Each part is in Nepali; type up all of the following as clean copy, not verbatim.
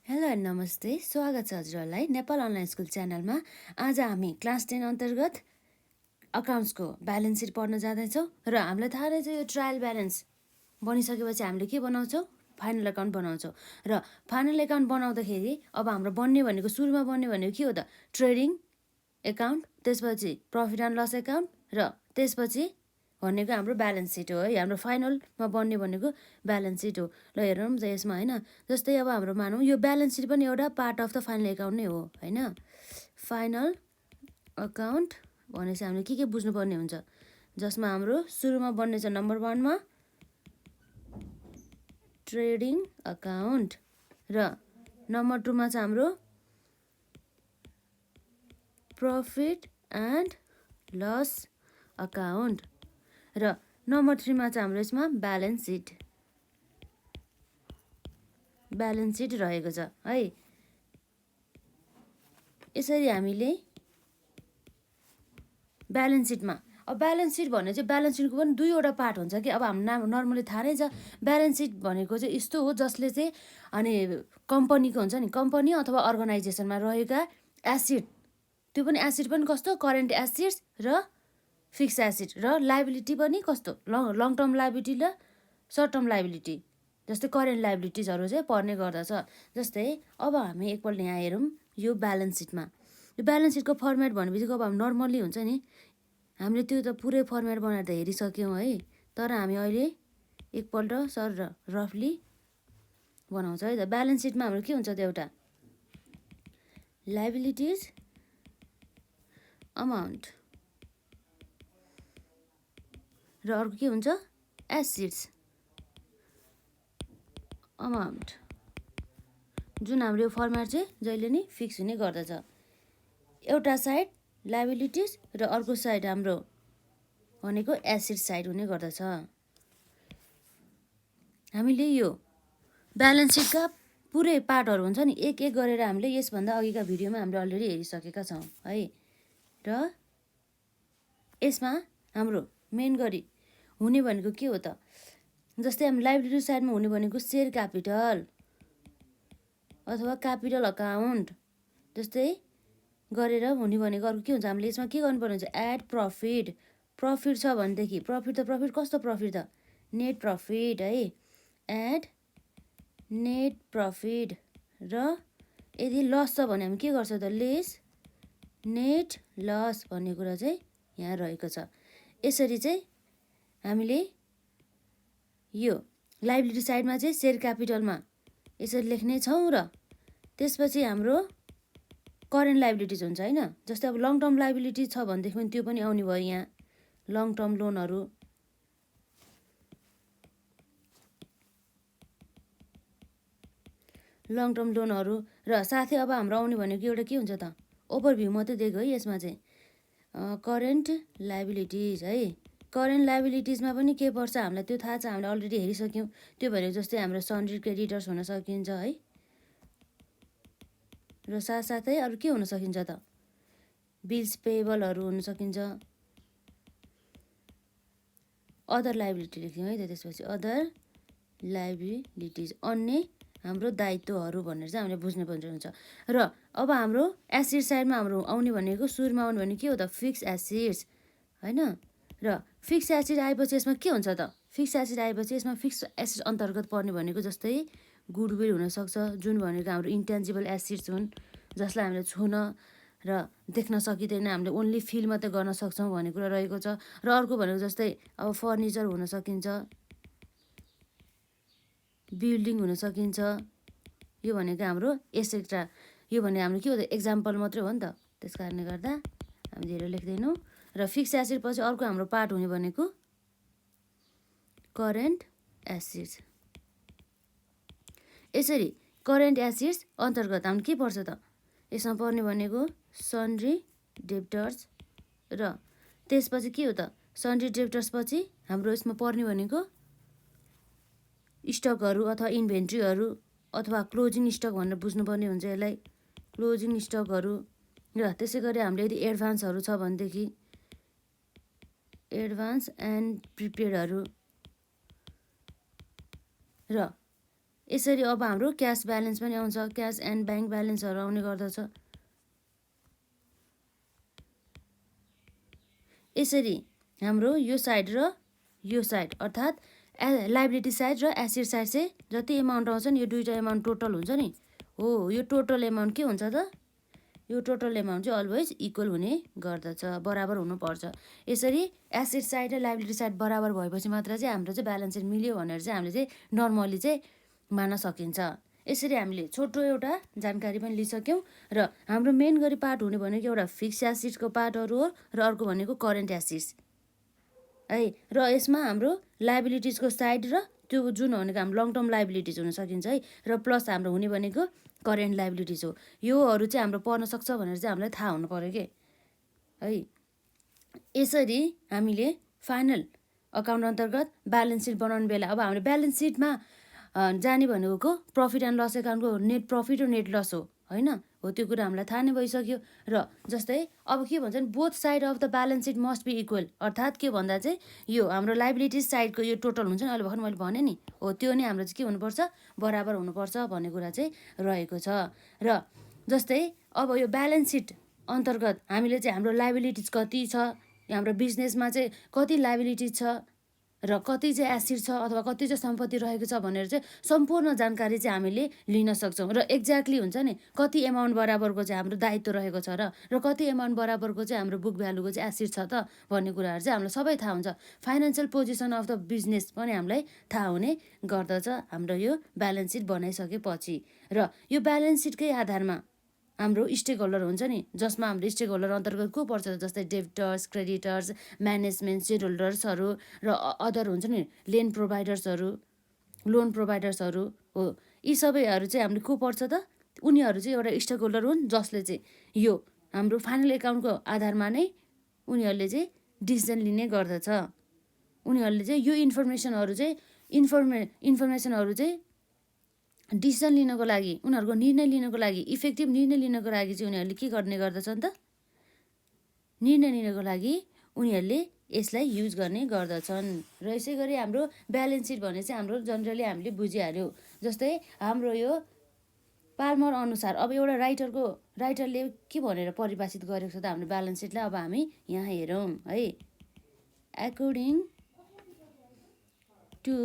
हेलो एन्ड नमस्ते, स्वागत छ हजुरहरूलाई नेपाल अनलाइन स्कुल च्यानलमा। आज हामी क्लास 10 अन्तर्गत अकाउन्ट्सको ब्यालेन्स सिट पढ्न जाँदैछौँ र हामीलाई थाहा रहेछ यो ट्रायल ब्यालेन्स बनिसकेपछि हामीले के बनाउँछौँ? फाइनल एकाउन्ट बनाउँछौँ। र फाइनल एकाउन्ट बनाउँदाखेरि अब हाम्रो बन्ने भनेको सुरुमा बन्ने भनेको के हो त? ट्रेडिङ एकाउन्ट, त्यसपछि प्रफिट एन्ड लस एकाउन्ट र त्यसपछि भनेको हाम्रो ब्यालेन्स सिट हो है। हाम्रो फाइनलमा बन्ने भनेको ब्यालेन्स सिट हो। ल हेरौँ त यसमा होइन, जस्तै अब हाम्रो मानौँ यो ब्यालेन्स सिट पनि एउटा part of the final account नै हो होइन। फाइनल अकाउन्ट भनेपछि हामीले के बुझ्नुपर्ने हुन्छ, जसमा हाम्रो सुरुमा बन्ने छ नम्बर 1 मा ट्रेडिङ अकाउन्ट र नम्बर 2 मा छ हाम्रो प्रफिट एन्ड लस अकाउन्ट र नम्बर 3 मा चाहिँ हाम्रो यसमा ब्यालेन्स सिट रहेको छ है। यसरी हामीले ब्यालेन्स सिटमा, अब ब्यालेन्स सिट भने चाहिँ ब्यालेन्स सिटको पनि दुईवटा पार्ट हुन्छ कि। अब हाम्रो नर्मली थाहा नै छ ब्यालेन्स सिट भनेको चाहिँ यस्तो हो जसले चाहिँ अनि कम्पनीको हुन्छ नि, कम्पनी अथवा अर्गनाइजेसनमा रहेका एसिड, त्यो पनि एसिड पनि कस्तो करेन्ट एसिड्स र फिक्स एसिड र लाइबिलिटी पनि कस्तो लङ टर्म लाइबिलिटी र सर्ट टर्म लाइबिलिटी, जस्तै करेन्ट लाइबिलिटिजहरू चाहिँ पर्ने गर्दछ। जस्तै अब हामी एकपल्ट यहाँ हेरौँ यो ब्यालेन्स सिटमा। यो ब्यालेन्स सिटको फर्मेट भनेपछि अब हामी नर्मल्ली हुन्छ नि, हामीले त्यो त पुरै फर्मेट बनाएर त हेरिसक्यौँ है। तर हामी अहिले एकपल्ट सर रफली बनाउँछ है त। ब्यालेन्स सिटमा हाम्रो के हुन्छ त, एउटा लाइबिलिटिज अमाउन्ट र अर्को के हुन्छ एसिड्स अमाउन्ट, जुन हाम्रो यो फर्मेट चाहिँ जहिले नि फिक्स हुने गर्दछ। एउटा साइड लाइबिलिटिज र अर्को साइड हाम्रो भनेको एसिड साइड हुने गर्दछ। हामीले यो ब्यालेन्स सिटका पुरै पार्टहरू हुन्छ नि एक एक गरेर हामीले यसभन्दा अघिका भिडियोमा हामीले अलरेडी हेरिसकेका छौँ है। र यसमा हाम्रो मेन गरी हुने भनेको के हो त, जस्तै हामी लाइबिलिटी साइडमा हुने भनेको सेयर क्यापिटल अथवा क्यापिटल अकाउन्ट जस्तै गरेर हुने भनेको अर्को के हुन्छ, हामीले यसमा के गर्नुपर्ने हुन्छ एड प्रफिट। प्रफिट छ भनेदेखि प्रफिट कस्तो प्रफिट त नेट प्रफिट है, एड नेट प्रफिट। र यदि लस छ भने हामी के गर्छ त लेस नेट लस भन्ने कुरा चाहिँ यहाँ रहेको छ। यसरी चाहिँ हामीले यो लाइबिलिटी साइडमा चाहिँ सेयर क्यापिटलमा यसरी लेख्ने छौँ र त्यसपछि हाम्रो करेन्ट लाइबिलिटिज हुन्छ होइन। जस्तै अब लङ टर्म लाइबिलिटी छ भनेदेखि पनि त्यो पनि आउने भयो यहाँ, लङ टर्म लोनहरू र साथै अब हाम्रो आउने भनेको एउटा के हुन्छ त ओभरभ्यू मात्रै दिएको है यसमा चाहिँ करेन्ट लाइबिलिटिज है। करेन्ट लाइबिलिटिजमा पनि के पर्छ हामीलाई त्यो थाहा छ, हामीले अलरेडी हेरिसक्यौँ। त्यो भनेको जस्तै हाम्रो सन्ड्री क्रेडिटर्स हुन सकिन्छ है, र साथसाथै अरू के हुन सकिन्छ त बिल्स पेबलहरू हुन सकिन्छ। अदर लाइबिलिटी लेख्यौँ है त, त्यसपछि अदर लाइबिलिटिज अन्य हाम्रो दायित्वहरू भनेर चाहिँ हामीले बुझ्नुपर्ने हुन्छ। र अब हाम्रो एसिड साइडमा हाम्रो आउने भनेको सुरुमा आउने भनेको के हो त फिक्स एसिड्स होइन। र फिक्स एसिड आएपछि यसमा के हुन्छ त, फिक्स एसिड आएपछि यसमा फिक्स एसिड अन्तर्गत पर्ने भनेको जस्तै गुडविल हुनसक्छ, जुन भनेको हाम्रो इन्टेन्जिबल एसिड्स हुन् जसलाई हामीले छुन र देख्न सकिँदैन, हामीले ओन्ली फिल मात्रै गर्न सक्छौँ भन्ने कुरा रहेको छ। र अर्को भनेको जस्तै अब फर्निचर हुन सकिन्छ, बिल्डिङ हुन सकिन्छ, यो भनेको हाम्रो एसेट्रा। यो भने हाम्रो के हो त एक्जाम्पल मात्रै हो नि त, त्यस कारणले गर्दा हामी धेरै लेख्दैनौँ। र फिक्स एसिड पछि अर्को हाम्रो पार्ट हुने भनेको करेन्ट एसिड्स। यसरी करेन्ट एसिड्स अन्तर्गत हाम्रो के पर्छ त, यसमा पर्ने भनेको सन्ड्री डेब्टर्स र त्यसपछि के हो त सन्ड्री डेब्टर्स पछि हाम्रो यसमा पर्ने भनेको स्टकहरू अथवा इन्भेन्ट्रीहरू अथवा क्लोजिङ स्टक भनेर बुझ्नुपर्ने हुन्छ यसलाई, क्लोजिङ स्टकहरू। र त्यसै गरी हामीले यदि एडभान्सहरू छ भनेदेखि एडभान्स एन्ड प्रिपेडहरू र यसरी अब हाम्रो क्यास ब्यालेन्स पनि आउँछ, क्यास एन्ड ब्याङ्क ब्यालेन्सहरू आउने गर्दछ। यसरी हाम्रो यो साइड र यो साइड अर्थात् लाइबिलिटी साइड र एसेट साइड चाहिँ जति एमाउन्ट आउँछ नि यो दुईवटा एमाउन्ट टोटल हुन्छ नि हो, यो टोटल एमाउन्ट के हुन्छ त, यो टोटल एमाउन्ट चाहिँ अलवेज इक्वल हुने गर्दछ, बराबर हुनुपर्छ। यसरी एसेट साइड र लाइबिलिटी साइड बराबर भएपछि मात्र चाहिँ हाम्रो चाहिँ ब्यालेन्स सिट मिल्यो भनेर चाहिँ हामीले चाहिँ नर्मली चाहिँ मान्न सकिन्छ। यसरी हामीले छोटो एउटा जानकारी पनि लिइसक्यौँ र हाम्रो मेन गरी पार्ट हुने भनेको एउटा फिक्स एसेट्सको पार्टहरू हो र अर्को भनेको करेन्ट एसेट्स है। र यसमा हाम्रो लाइबिलिटिजको साइड र त्यो जुन भनेको हाम्रो लङ टर्म लाइबिलिटिज हुन सकिन्छ है, र प्लस हाम्रो हुने भनेको करेन्ट लाइबिलिटिज हो। योहरू चाहिँ हाम्रो पर्न सक्छ भनेर चाहिँ हामीलाई थाहा हुनु पऱ्यो कि है। यसरी हामीले फाइनल अकाउन्ट अन्तर्गत ब्यालेन्स सिट बनाउने बेला अब हाम्रो ब्यालेन्स सिटमा जाने भनेको प्रफिट एन्ड लस एकाउन्टको नेट प्रफिट र नेट लस हो होइन, हो त्यो कुरा हामीलाई थाहा नै भइसक्यो। र जस्तै अब के भन्छन्, both side of the balance sheet must be equal, अर्थात् के भन्दा चाहिँ यो हाम्रो लाइबिलिटिज साइडको यो टोटल हुन्छ नि, अहिले भर्खर मैले भने नि हो, त्यो नै हाम्रो चाहिँ के हुनुपर्छ, बराबर हुनुपर्छ भन्ने कुरा चाहिँ रहेको छ। र जस्तै अब यो ब्यालेन्स सिट अन्तर्गत हामीले चाहिँ हाम्रो लाइबिलिटिज कति छ, हाम्रो बिजनेसमा चाहिँ कति लाइबिलिटिज छ र कति चाहिँ एसेट छ अथवा कति चाहिँ सम्पत्ति रहेको छ भनेर चाहिँ सम्पूर्ण जानकारी चाहिँ हामीले लिन सक्छौँ। र एक्ज्याक्टली हुन्छ नि कति एमाउन्ट बराबरको चाहिँ हाम्रो दायित्व रहेको छ र कति एमाउन्ट बराबरको चाहिँ हाम्रो बुक भ्यालुको चाहिँ एसेट छ त भन्ने कुराहरू चाहिँ हामीलाई सबै थाहा हुन्छ। Financial position of the business पनि हामीलाई थाहा हुने गर्दछ हाम्रो यो ब्यालेन्स सिट बनाइसकेपछि। र यो ब्यालेन्स सिटकै आधारमा हाम्रो स्टेक होल्डर हुन्छ नि, जसमा हाम्रो स्टेक होल्डर अन्तर्गत को पर्छ, जस्तै डेब्टर्स, क्रेडिटर्स, म्यानेजमेन्ट, सेयर होल्डर्सहरू र अदर हुन्छ नि लोन प्रोभाइडर्सहरू हो। यी सबैहरू चाहिँ हामीले को पर्छ त, उनीहरू चाहिँ एउटा स्टेक होल्डर हुन् जसले चाहिँ यो हाम्रो फाइनल एकाउन्टको आधारमा नै उनीहरूले चाहिँ डिसिजन लिने गर्दछ। उनीहरूले चाहिँ यो इन्फर्मेसनहरू चाहिँ डिसिजन लिनको लागि, उनीहरूको निर्णय लिनको लागि, इफेक्टिभ निर्णय लिनको लागि चाहिँ उनीहरूले के गर्ने गर्दछन् त, निर्णय लिनको लागि उनीहरूले यसलाई युज गर्ने गर्दछन्। र यसै गरी हाम्रो ब्यालेन्स सिट भने चाहिँ हाम्रो जनरली हामीले बुझिहाल्यो। जस्तै हाम्रो यो पाल्मर अनुसार अब एउटा राइटरले के भनेर परिभाषित गरेको छ त हाम्रो ब्यालेन्स सिटलाई, अब हामी यहाँ हेरौँ है। अकर्डिङ टु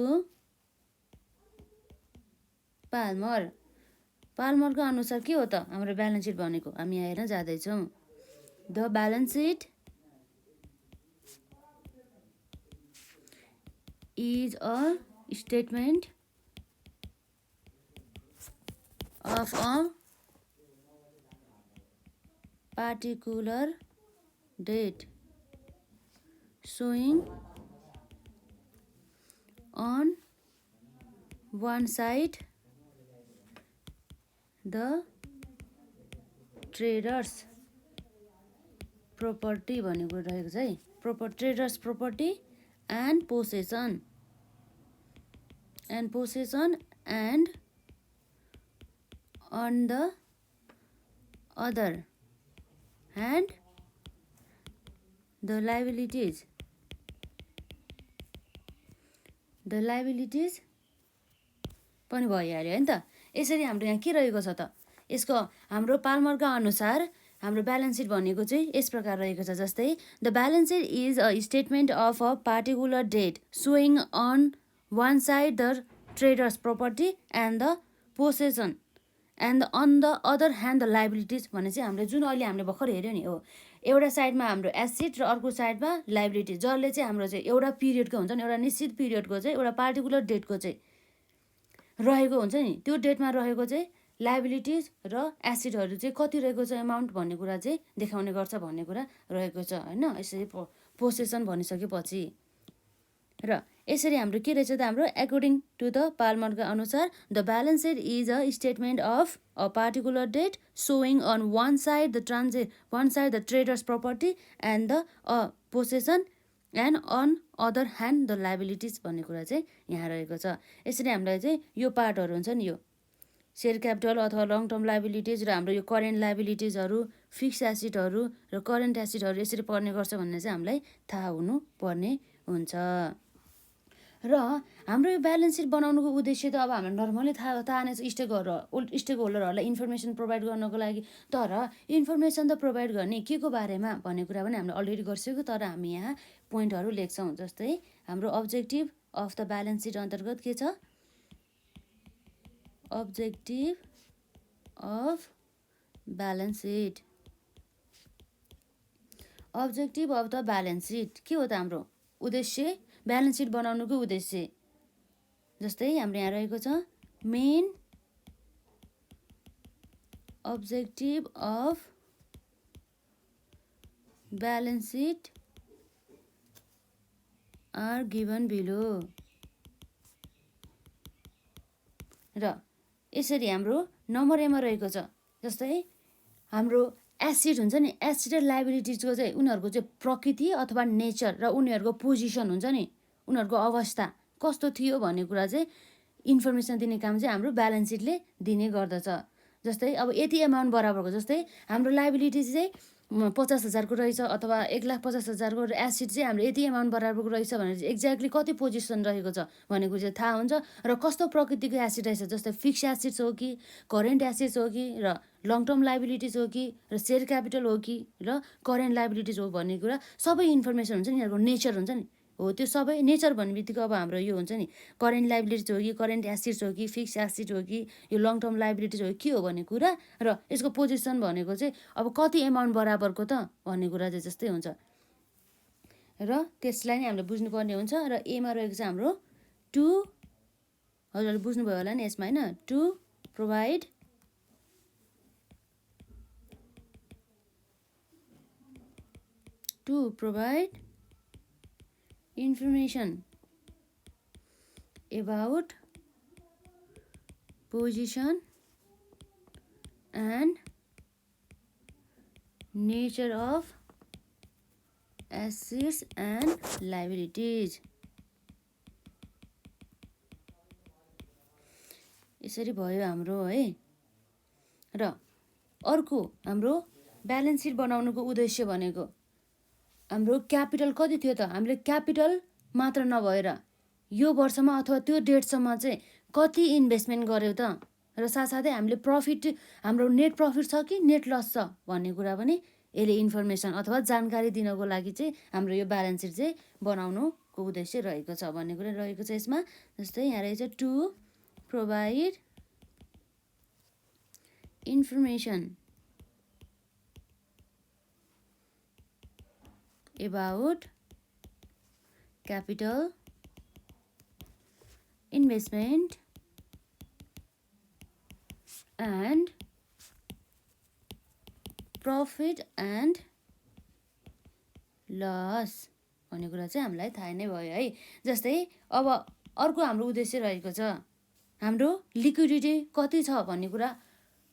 पाल्मरको अनुसार के हो त हाम्रो ब्यालेन्स सिट भनेको, हामी यहाँ हेर्न जाँदैछौँ। The balance sheet is a statement of a particular date showing on one side the traders property भनेको रहेको छ है, traders property and possession and on the other hand the liabilities पनि भइहाल्यो होइन त। यसरी हाम्रो यहाँ के रहेको छ त, यसको हाम्रो पाल्मरका अनुसार हाम्रो ब्यालेन्स सिट भनेको चाहिँ यस प्रकार रहेको छ। जस्तै the balance sheet is a statement of a particular date showing on one side the traders property and the possession and on the other hand the liabilities भने चाहिँ हामीले जुन अहिले हामीले भर्खर हेऱ्यो नि हो, एउटा साइडमा हाम्रो एसेट र अर्को साइडमा लाइबिलिटी, जसले चाहिँ हाम्रो चाहिँ एउटा पिरियडको हुन्छ नि, एउटा निश्चित पिरियडको चाहिँ एउटा पार्टिकुलर डेटको चाहिँ रहेको हुन्छ नि, त्यो डेटमा रहेको चाहिँ लाइबिलिटिज र एसेटहरू चाहिँ कति रहेको छ एमाउन्ट भन्ने कुरा चाहिँ देखाउने गर्छ भन्ने कुरा रहेको छ होइन। यसरी पोसेसन भनिसकेपछि र यसरी हाम्रो के रहेछ त, हाम्रो अकर्डिङ टु द पाल्मरका अनुसार the balance sheet is a statement of a particular date showing on one side the traders property and the possession and on other hand the liabilities भन्ने कुरा चाहिँ यहाँ रहेको छ। यसरी हामीलाई चाहिँ यो पार्टहरू हुन्छ नि, यो सेयर क्यापिटल अथवा लङ टर्म लाइबिलिटिज र हाम्रो यो करेन्ट लाइबिलिटिजहरू, फिक्स एसेटहरू र करेन्ट एसेटहरू यसरी पर्ने गर्छ भन्ने चाहिँ हामीलाई थाहा हुनुपर्ने हुन्छ। र हाम्रो यो ब्यालेन्स सिट बनाउनुको उद्देश्य त अब हाम्रो नर्मली थाहा नै छ स्टेक होल्डरहरूलाई इन्फर्मेसन प्रोभाइड गर्नको लागि। तर इन्फर्मेसन त प्रोभाइड गर्ने के को बारेमा भन्ने कुरा पनि हामीले अलरेडी गरिसक्यो, तर हामी यहाँ पोइन्टहरू लेख्छौँ। जस्तै हाम्रो objective of the balance sheet अन्तर्गत के छ? Objective of balance seat. Objective of the balance seat के हो त? हाम्रो उद्देश्य, ब्यालेन्स सिट बनाउनुको उद्देश्य। जस्तै हाम्रो यहाँ रहेको छ main objective of balance sheet are given below. र यसरी हाम्रो नम्बर एमा रहेको छ। जस्तै हाम्रो एसिड हुन्छ नि, एसिड र लाइबिलिटिजको चाहिँ उनीहरूको चाहिँ प्रकृति अथवा नेचर र उनीहरूको पोजिसन हुन्छ नि, उनीहरूको अवस्था कस्तो थियो भन्ने कुरा चाहिँ इन्फर्मेसन दिने काम चाहिँ हाम्रो ब्यालेन्स सिटले दिने गर्दछ। जस्तै अब यति एमाउन्ट बराबरको, जस्तै हाम्रो लाइबिलिटिज चाहिँ 50,000को रहेछ अथवा 1,50,000को एसिड चाहिँ हाम्रो यति एमाउन्ट बराबरको रहेछ भनेर चाहिँ एक्ज्याक्टली कति पोजिसन रहेको छ भन्ने कुरा चाहिँ थाहा हुन्छ। र कस्तो प्रकृतिको एसिड रहेछ, जस्तै फिक्स एसिड्स हो कि, करेन्ट एसिड्स हो कि, र लङ टर्म लाइबिलिटिज हो कि, र सेयर क्यापिटल हो कि, र करेन्ट लाइबिलिटिज हो भन्ने कुरा सबै इन्फर्मेसन हुन्छ नि, यिनीहरूको नेचर हुन्छ नि। हो त्यो सबै नेचर भन्ने बित्तिकै अब हाम्रो यो हुन्छ नि, करेन्ट लाइबिलिटिज हो कि, करेन्ट एसिड्स हो कि, फिक्स एसिड हो कि, यो लङ टर्म लाइबिलिटिज हो कि के हो भन्ने कुरा, र यसको पोजिसन भनेको चाहिँ अब कति एमाउन्ट बराबरको त भन्ने कुरा चाहिँ जस्तै हुन्छ। र त्यसलाई नै हामीले बुझ्नुपर्ने हुन्छ। र एमा रहेको छ हाम्रो टु, हजुरहरूले बुझ्नुभयो होला नि यसमा होइन, to provide information about position and nature of assets and liabilities। यसरी भयो हाम्रो है। र अर्को हाम्रो ब्यालेन्स सिट बनाउनुको उद्देश्य भनेको हाम्रो क्यापिटल कति थियो त? हामीले क्यापिटल मात्र नभएर यो वर्षमा अथवा त्यो डेटसम्म चाहिँ कति इन्भेस्टमेन्ट गर्यो त, र साथसाथै हामीले प्रफिट, हाम्रो नेट प्रफिट छ कि नेट लस छ भन्ने कुरा पनि यसले इन्फर्मेसन अथवा जानकारी दिनको लागि चाहिँ हाम्रो यो ब्यालेन्स सिट चाहिँ बनाउनुको उद्देश्य रहेको छ भन्ने कुरा रहेको छ यसमा। जस्तै यहाँ रहेछ to provide information about capital investment and profit and loss भन्ने कुरा चाहिँ हामीलाई थाहा नै भयो है। जस्तै अब अर्को हाम्रो उद्देश्य रहेको छ हाम्रो लिक्विडिटी कति छ भन्ने कुरा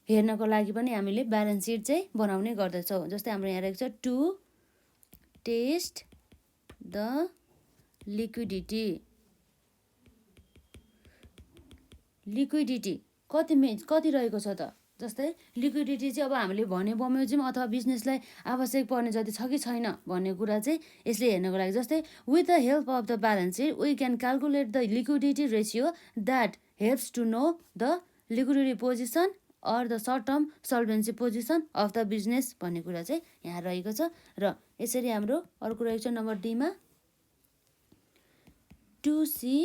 हेर्नको लागि पनि हामीले ब्यालेन्स सिट चाहिँ बनाउने गर्दछौँ। जस्तै हाम्रो यहाँ रहेको छ to test the liquidity. Liquidity कति रहेको छ त? जस्तै लिक्विडिटी चाहिँ अब हामीले भने बमोजिम अथवा बिजनेसलाई आवश्यक पर्ने जति छ कि छैन भन्ने कुरा चाहिँ यसले हेर्नको लागि। जस्तै with the help of the balance sheet we can calculate the liquidity ratio that helps to know the liquidity position or the short term solvency position of the business भन्ने कुरा चाहिँ यहाँ रहेको छ। र यसरी हाम्रो अर्को रहेको छ नम्बर डीमा टु सी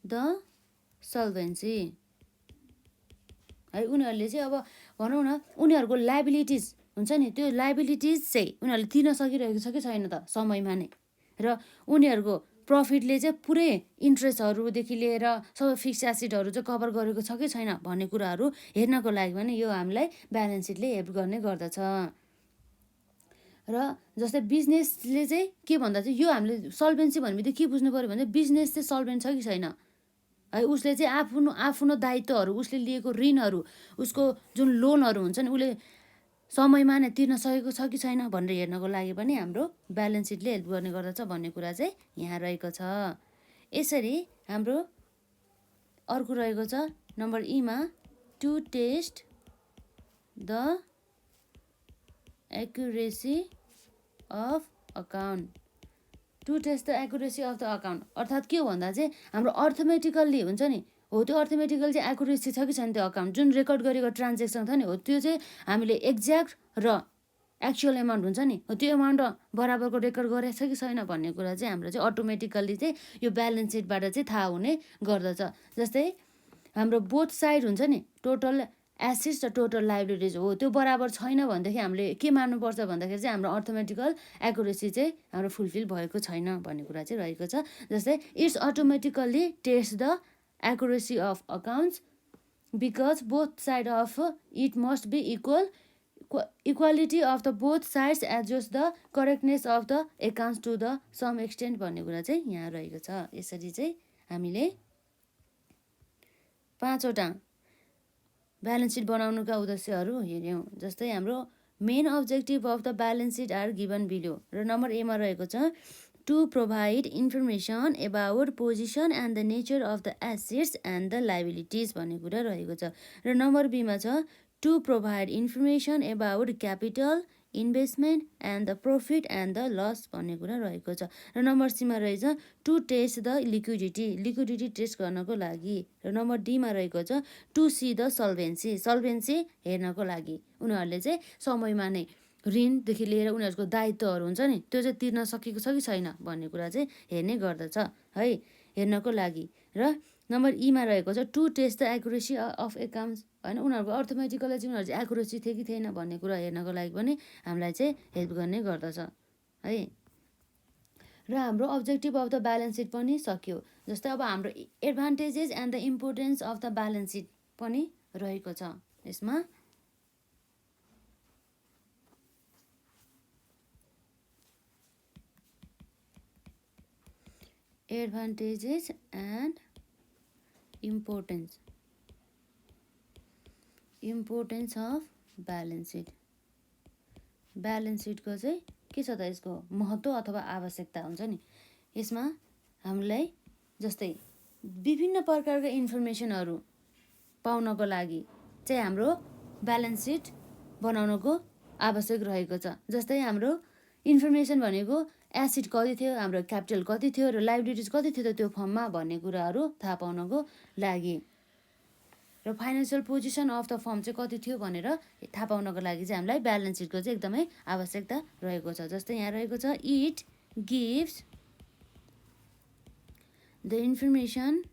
द सल्भेन्सी है। उनीहरूले चाहिँ अब भनौँ न उनीहरूको लाइबिलिटिज हुन्छ नि, त्यो लाइबिलिटिज चाहिँ उनीहरूले तिर्न सकिरहेको छ कि छैन त समयमा नै, र उनीहरूको प्रफिटले चाहिँ पुरै इन्ट्रेस्टहरूदेखि लिएर सबै फिक्स एसिडहरू चाहिँ कभर गरेको छ कि छैन भन्ने कुराहरू हेर्नको लागि पनि यो हामीलाई ब्यालेन्स सिटले हेल्प गर्ने गर्दछ। र जस्तै बिजनेसले चाहिँ के भन्दा चाहिँ यो हामीले सल्भेन्सी भन्ने के बुझ्नु पऱ्यो भने बिजनेस चाहिँ सल्भेन्ट छ कि छैन है, उसले चाहिँ आफ्नो दायित्वहरू, उसले लिएको ऋणहरू, उसको जुन लोनहरू हुन्छ नि उसले समयमा नै तिर्न सकेको छ कि छैन भनेर हेर्नको लागि पनि हाम्रो ब्यालेन्स सिटले हेल्प गर्ने गर्दछ भन्ने कुरा चाहिँ यहाँ रहेको छ। यसरी हाम्रो अर्को रहेको छ नम्बर ईमा to test the accuracy of account. To test the accuracy of the account अर्थात् के हो भन्दा चाहिँ हाम्रो अर्थमेटिकल्ली हुन्छ नि हो त्यो अर्थमेटिकल चाहिँ एकुरेसी छ कि छैन त्यो अकाउन्ट जुन रेकर्ड गरेको ट्रान्जेक्सन छ नि हो त्यो चाहिँ हामीले एक्ज्याक्ट र एक्चुअल एमाउन्ट हुन्छ नि हो त्यो एमाउन्ट बराबरको रेकर्ड गरेको छ कि छैन भन्ने कुरा चाहिँ हाम्रो चाहिँ अटोमेटिकल्ली चाहिँ यो ब्यालेन्स सिटबाट चाहिँ थाहा हुने गर्दछ। जस्तै हाम्रो बोथ साइड हुन्छ नि टोटल एसेट्स र टोटल लाइबिलिटिज हो त्यो बराबर छैन भनेदेखि हामीले के मान्नुपर्छ भन्दाखेरि चाहिँ हाम्रो अटोमेटिकल एकुरेसी चाहिँ हाम्रो फुलफिल भएको छैन भन्ने कुरा चाहिँ रहेको छ। जस्तै it's automatically test the accuracy of accounts because both side of it must be equality of the both sides adjust the correctness of the accounts to the some extent भन्ने कुरा चाहिँ यहाँ रहेको छ। यसरी चाहिँ हामीले 5वटा ब्यालेन्स सिट बनाउनुका उद्देश्यहरू हेऱ्यौँ। जस्तै हाम्रो main objective of the balance sheet are given below र नम्बर एमा रहेको छ to provide information about position and the nature of the assets and the liabilities भन्ने कुरा रहेको छ र नम्बर बीमा छ to provide information about capital investment and the profit and the loss भन्ने कुरा रहेको छ र नम्बर सीमा रहेछ to test the liquidity test गर्नको लागि र नम्बर डीमा रहेको छ टु सी द सल्भेन्सी हेर्नको लागि उनीहरूले चाहिँ समयमा नै ऋणदेखि लिएर उनीहरूको दायित्वहरू हुन्छ नि त्यो चाहिँ तिर्न सकेको छ कि छैन भन्ने कुरा चाहिँ हेर्ने गर्दछ है हेर्नको लागि र नम्बर ईमा रहेको छ to test the accuracy of accounts होइन उनीहरूको अर्थमेटिकली चाहिँ उनीहरू चाहिँ एकुरेसी थियो कि थिएन भन्ने कुरा हेर्नको लागि पनि हामीलाई चाहिँ हेल्प गर्ने गर्दछ है र हाम्रो objective of the balance seat पनि सक्यो। जस्तै अब हाम्रो advantages and the importance of the balance seat पनि रहेको छ यसमा। Advantages and importance of balance seat सिटको चाहिँ के छ त यसको महत्त्व अथवा आवश्यकता हुन्छ नि यसमा हामीलाई जस्तै विभिन्न प्रकारका इन्फर्मेसनहरू पाउनको लागि चाहिँ हाम्रो ब्यालेन्स सिट बनाउनको आवश्यक रहेको छ। जस्तै हाम्रो इन्फर्मेसन भनेको एसेट कति थियो हाम्रो क्यापिटल कति थियो र लाइबिलिटिज कति थियो त त्यो फर्ममा भन्ने कुराहरू थाहा पाउनको लागि र financial position of the form चाहिँ कति थियो भनेर थाहा पाउनको लागि चाहिँ हामीलाई ब्यालेन्स सिटको चाहिँ एकदमै आवश्यकता रहेको छ। जस्तै यहाँ रहेको छ it gives the information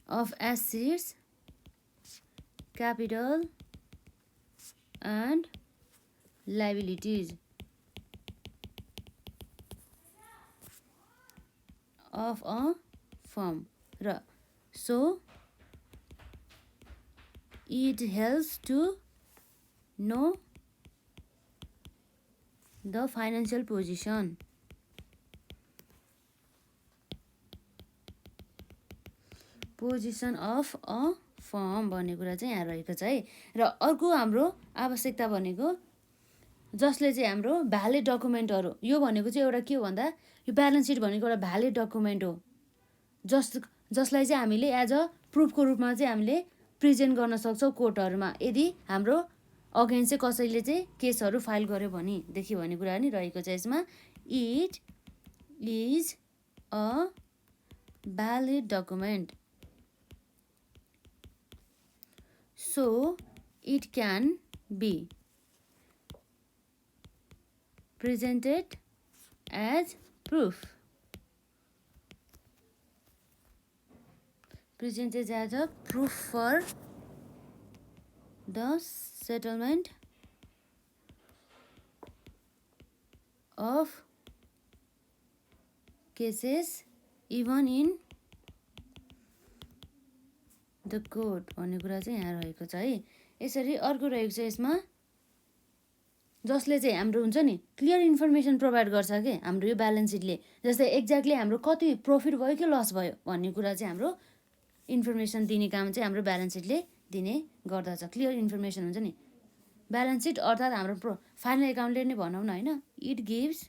of assets capital and liabilities of a firm र so it helps to know the financial position of a firm भन्ने कुरा चाहिँ यहाँ रहेको छ है। र अर्को हाम्रो आवश्यकता भनेको जसले चाहिँ हाम्रो भ्यालिड डकुमेन्टहरू यो भनेको चाहिँ एउटा के हो भन्दा यो ब्यालेन्स सिट भनेको एउटा भ्यालिड डकुमेन्ट हो जसलाई चाहिँ हामीले एज अ प्रुफको रूपमा चाहिँ हामीले प्रेजेन्ट गर्न सक्छौँ कोर्टहरूमा यदि हाम्रो अगेन्स्ट चाहिँ कसैले चाहिँ केसहरू फाइल गर्यो भनेदेखि भन्ने कुरा नि रहेको छ यसमा। It is a valid document so it can be presented as proof for the settlement of cases even in the court भन्ने कुरा चाहिँ यहाँ रहेको छ है। यसरी अर्को रहेको छ यसमा जसले चाहिँ हाम्रो हुन्छ नि क्लियर इन्फर्मेसन प्रोभाइड गर्छ कि हाम्रो यो ब्यालेन्स सिटले जस्तै एक्ज्याक्टली हाम्रो कति प्रफिट भयो कि लस भयो भन्ने कुरा चाहिँ हाम्रो इन्फर्मेसन दिने काम चाहिँ हाम्रो ब्यालेन्स सिटले दिने गर्दछ। क्लियर इन्फर्मेसन हुन्छ नि ब्यालेन्स सिट अर्थात् हाम्रो फाइनल एकाउन्टले नै भनौँ न होइन इट गिभ्स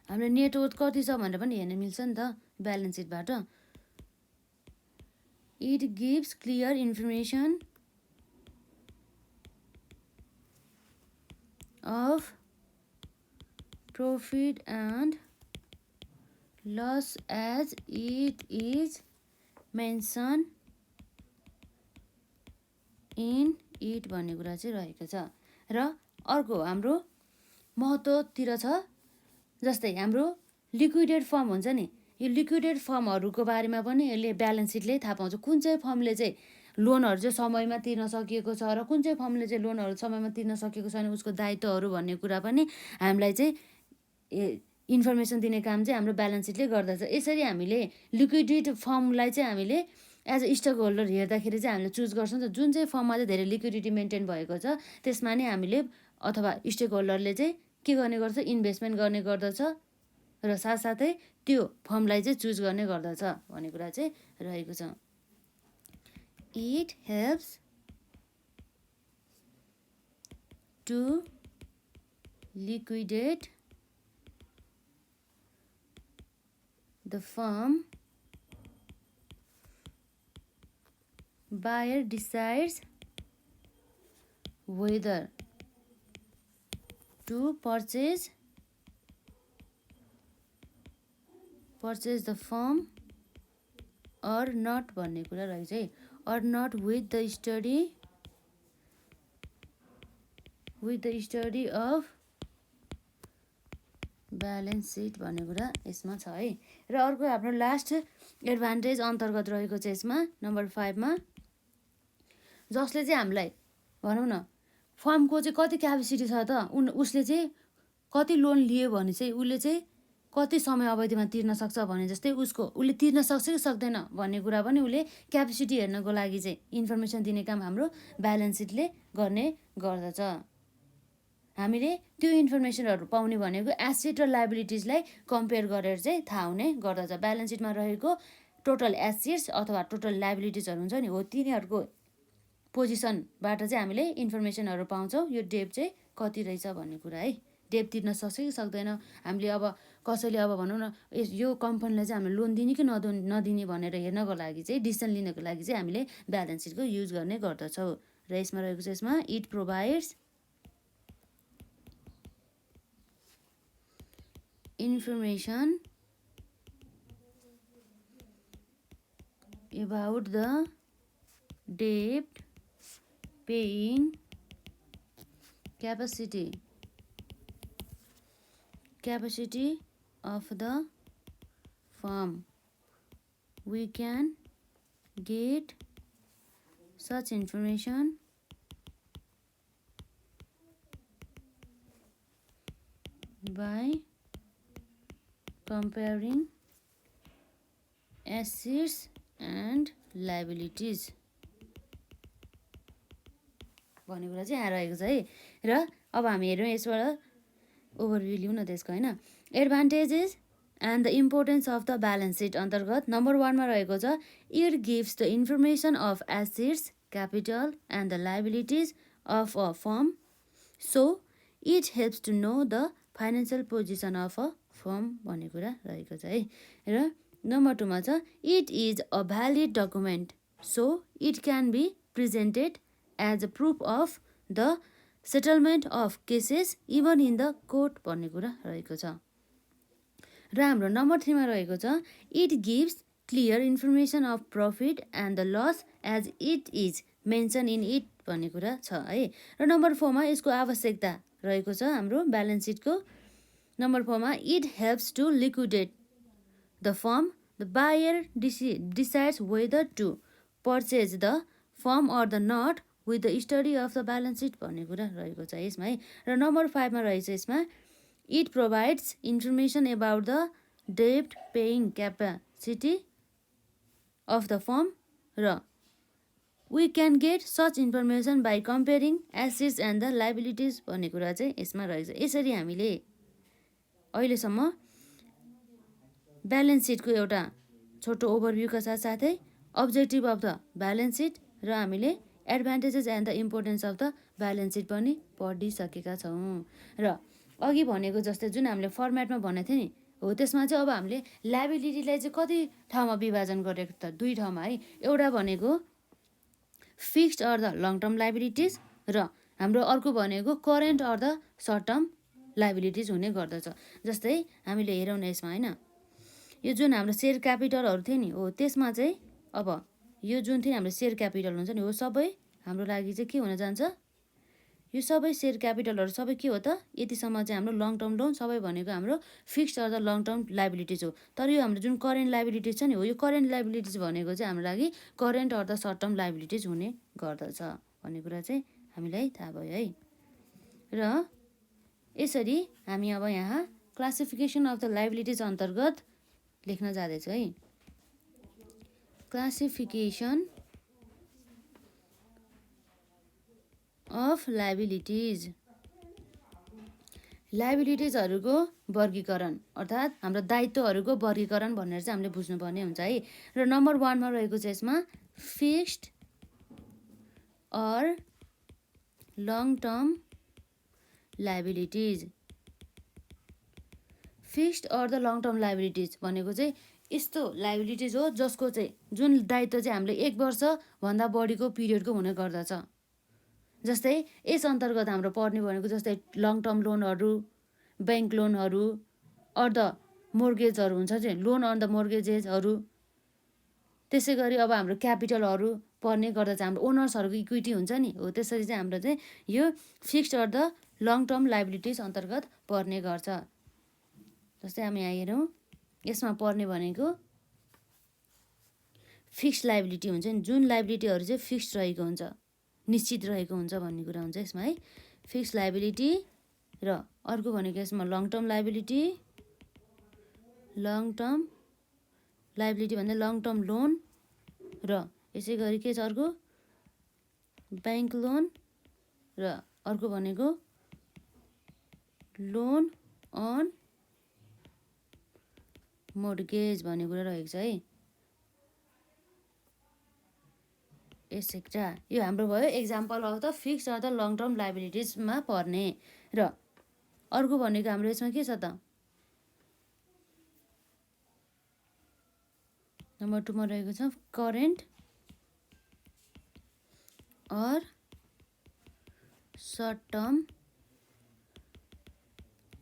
हाम्रो नेटवर्थ कति छ भनेर पनि हेर्न मिल्छ नि त ब्यालेन्स सिटबाट। It gives clear information of profit and loss as it is mentioned in it भन्ने कुरा चाहिँ रहेको छ। र अर्को हाम्रो महत्त्वतिर छ, जस्तै हाम्रो लिक्विडेड फर्म हुन्छ नि, यो लिक्विडेड फर्महरूको बारेमा पनि यसले ब्यालेन्स सिटले थाहा पाउँछ। कुन चाहिँ फर्मले चाहिँ लोनहरू चाहिँ समयमा तिर्न सकिएको छ र कुन चाहिँ फर्मले चाहिँ लोनहरू समयमा तिर्न सकेको छैन, उसको दायित्वहरू भन्ने कुरा पनि हामीलाई चाहिँ इन्फर्मेसन दिने काम चाहिँ हाम्रो ब्यालेन्स सिटले गर्दछ। यसरी हामीले लिक्विडेड फर्मलाई चाहिँ हामीले एज अ स्टक होल्डर हेर्दाखेरि चाहिँ हामीले चुज गर्छौँ नि त, जुन चाहिँ फर्ममा चाहिँ धेरै लिक्विडिटी मेन्टेन भएको छ त्यसमा नै हामीले अथवा स्टेक होल्डरले चाहिँ के गर्ने गर्छ, इन्भेस्टमेन्ट गर्ने गर्दछ र साथसाथै त्यो फर्मलाई चाहिँ चुज गर्ने गर्दछ भन्ने कुरा चाहिँ रहेको छ। It helps to liquidate the firm, buyer decides whether to purchase the firm or not भन्ने कुरा रहेछ है। or not with the study of balance sheet भन्ने कुरा यसमा छ है। र अर्को हाम्रो लास्ट एडभान्टेज अन्तर्गत रहेको छ यसमा नम्बर 5 मा, जसले चाहिँ हामीलाई भनौँ न फर्मको चाहिँ कति क्यापेसिटी छ त, उसले चाहिँ कति लोन लियो भने चाहिँ उसले चाहिँ कति समय अवधिमा तिर्न सक्छ भने जस्तै उसले तिर्न सक्छ कि सक्दैन भन्ने कुरा पनि उसले क्यापेसिटी हेर्नको लागि चाहिँ इन्फर्मेसन दिने काम हाम्रो ब्यालेन्स सिटले गर्ने गर्दछ। हामीले त्यो इन्फर्मेसनहरू पाउने भनेको एसेट र लायबिलिटिजलाई कम्पेयर गरेर चाहिँ थाहा हुने गर्दछ। ब्यालेन्स सिटमा रहेको टोटल एसेट्स अथवा टोटल लायबिलिटिजहरू हुन्छ नि, हो तिनीहरूको पोजिसनबाट चाहिँ हामीले इन्फर्मेसनहरू पाउँछौँ, यो डेप चाहिँ कति रहेछ भन्ने कुरा है। डेप तिर्न सक्छ कि सक्दैन, हामीले अब कसैले अब भनौँ न यो कम्पनीलाई चाहिँ हामीले लोन दिने कि नदिने भनेर हेर्नको लागि चाहिँ डिसिसन लिनको लागि चाहिँ हामीले ब्यालेन्स सिटको युज गर्ने गर्दछौँ। र यसमा रहेको छ, यसमा it provides information about the debt paying capacity of the firm. We can get such information by comparing assets and liabilities भन्ने कुरा चाहिँ यहाँ रहेको छ है। र अब हामी हेरौँ यसबाट ओभरभ्यू लिउँ न त्यसको होइन। Advantages and the importance of the balance sheet अन्तर्गत नम्बर 1 मा रहेको छ, it gives the information of assets, capital and the liabilities of a firm, so it helps to know the financial position of a firm भन्ने कुरा रहेको छ है। र नम्बर 2 मा छ, it is a valid document, so it can be presented as a proof of the settlement of cases even in the court भन्ने कुरा रहेको छ। र हाम्रो नम्बर 3 मा रहेको छ, it gives clear information of profit and the loss as it is mention in it भन्ने कुरा छ है। र नम्बर 4 मा यसको आवश्यकता रहेको छ हाम्रो ब्यालेन्स सिटको। नम्बर 4 मा, it helps to liquidate the firm, the buyer decides whether to purchase the firm or the not with the study of the balance sheet भन्ने कुरा रहेको छ यसमा है। र नम्बर 5 मा रहेछ यसमा, it provides information about the डेब्ट paying capacity of the firm, र we can get such information by comparing assets and the liabilities भन्ने कुरा चाहिँ यसमा रहेछ। यसरी हामीले अहिलेसम्म ब्यालेन्स सिटको एउटा छोटो ओभरभ्यूका साथसाथै objective of the balance seat र हामीले advantages and the importance of the balance seat पनि पढिसकेका छौँ। र अघि भनेको जस्तै जुन हामीले फर्मेटमा भनेको थियो नि, हो त्यसमा चाहिँ अब हामीले लायबिलिटीलाई चाहिँ कति ठाउँमा विभाजन गरेको त, 2 ठाउँमा है। एउटा भनेको fixed or the long term liabilities, र हाम्रो अर्को भनेको current or the short term liabilities हुने गर्दछ। जस्तै हामीले हेरौँ न यसमा होइन, यो जुन हाम्रो सेयर क्यापिटलहरू थियो नि हो त्यसमा चाहिँ अब यो जुन थियो हाम्रो सेयर क्यापिटल हुन्छ नि हो सबै हाम्रो लागि चाहिँ के हुन जान्छ, यो सबै सेयर क्यापिटलहरू सबै के हो त यतिसम्म चाहिँ हाम्रो लङ टर्म लोन सबै भनेको हाम्रो fixed or the long term liabilities हो। तर यो हाम्रो जुन करेन्ट लाइबिलिटिज छ नि हो यो करेन्ट लाइबिलिटिज भनेको चाहिँ हाम्रो लागि current or the short term liabilities हुने गर्दछ भन्ने कुरा चाहिँ हामीलाई थाहा भयो है। र यसरी हामी अब यहाँ क्लासिफिकेसन अफ द लाइबिलिटिज अन्तर्गत लेख्न जाँदैछु है। क्लासिफिकेसन अफ लाइबिलिटिज, लाइबिलिटिजहरूको वर्गीकरण अर्थात् हाम्रो दायित्वहरूको वर्गीकरण भनेर चाहिँ हामीले बुझ्नुपर्ने हुन्छ है। र नम्बर 1 मा रहेको चाहिँ यसमा fixed or long term liabilities. Fixed or the long term liabilities भनेको चाहिँ यस्तो लाइबिलिटिज हो जसको चाहिँ जुन दायित्व चाहिँ हामीले 1 वर्षभन्दा बढीको पिरियडको हुने गर्दछ। जस्तै यस अन्तर्गत हाम्रो पर्ने भनेको जस्तै लङ टर्म लोनहरू, ब्याङ्क लोनहरू, अर द मोर्गेजहरू हुन्छ चाहिँ लोन अन द मोर्गेजेसहरू। त्यसै गरी अब हाम्रो क्यापिटलहरू पर्ने गर्दछ, हाम्रो ओनर्सहरूको इक्विटी हुन्छ नि हो त्यसरी चाहिँ हाम्रो चाहिँ यो fixed or the long term liabilities अन्तर्गत पर्ने गर्छ। जस्तै हामी यहाँ हेरौँ यसमा पर्ने भनेको फिक्स्ड लाइबिलिटी हुन्छ नि, जुन लाइबिलिटीहरू चाहिँ फिक्स्ड रहेको हुन्छ, निश्चित रहेको हुन्छ भन्ने कुरा हुन्छ यसमा है। फिक्स्ड लाइबिलिटी र अर्को भनेको यसमा long term liability, long term liability भन्दा लङ टर्म लोन र यसै गरी के छ अर्को ब्याङ्क लोन र अर्को भनेको लोन अन मोर्गेज भन्ने कुरा रहेको छ है एसेक्ट्रा। यो हाम्रो भयो example of the fixed or the long term लाइबिलिटिजमा पर्ने। र अर्को भनेको हाम्रो यसमा के छ त नम्बर 2 मा रहेको छ current or short term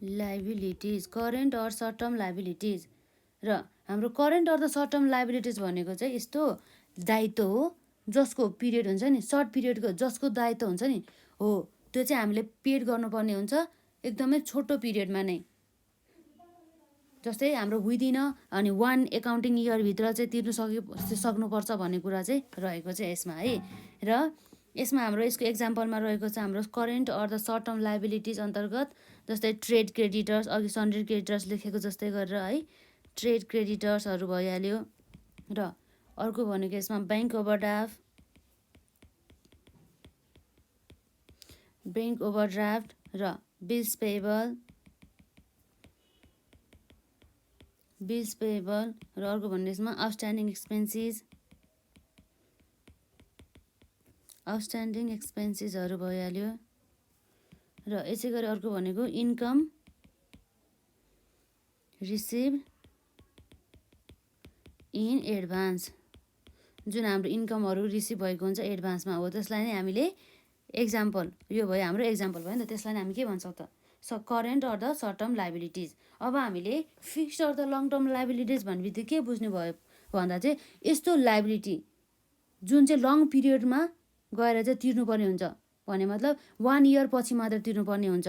liabilities, current or short term liabilities. र हाम्रो current or the short term liabilities भनेको चाहिँ यस्तो दायित्व हो जसको पिरियड हुन्छ नि सर्ट पिरियडको जसको दायित्व हुन्छ नि हो त्यो चाहिँ हामीले पेड गर्नुपर्ने हुन्छ एकदमै छोटो पिरियडमा नै। जस्तै हाम्रो विदिन अनि 1 एकाउन्टिङ इयरभित्र चाहिँ तिर्नु सक्नुपर्छ भन्ने कुरा चाहिँ रहेको छ यसमा है। र यसमा हाम्रो यसको एक्जाम्पलमा रहेको छ हाम्रो current or the short term liabilities अन्तर्गत जस्तै ट्रेड क्रेडिटर्स, अघि सन्ड्री क्रेडिटर्स लेखेको जस्तै गरेर है ट्रेड क्रेडिटर्सहरू भइहाल्यो। र अर्को भनेको यसमा ब्याङ्क ओभरड्राफ्ट, ब्याङ्क ओभरड्राफ्ट र बिल्स पेएबल र अर्को भन्ने यसमा आउटस्ट्यान्डिङ एक्सपेन्सेसहरू भइहाल्यो। र यसै गरी अर्को भनेको इन्कम रिसिभ इन एडभान्स, जुन हाम्रो इन्कमहरू रिसिभ भएको हुन्छ एडभान्समा हो त्यसलाई नै हामीले एक्जाम्पल यो भयो हाम्रो एक्जाम्पल भयो नि त त्यसलाई नै हामी के भन्छौँ त current or the short term liabilities. अब हामीले fixed or the long term liabilities भन्ने के बुझ्नु भयो भन्दा चाहिँ यस्तो लाइबिलिटी जुन चाहिँ लङ पिरियडमा गएर चाहिँ तिर्नुपर्ने हुन्छ भने मतलब 1 इयर पछि मात्र तिर्नुपर्ने हुन्छ,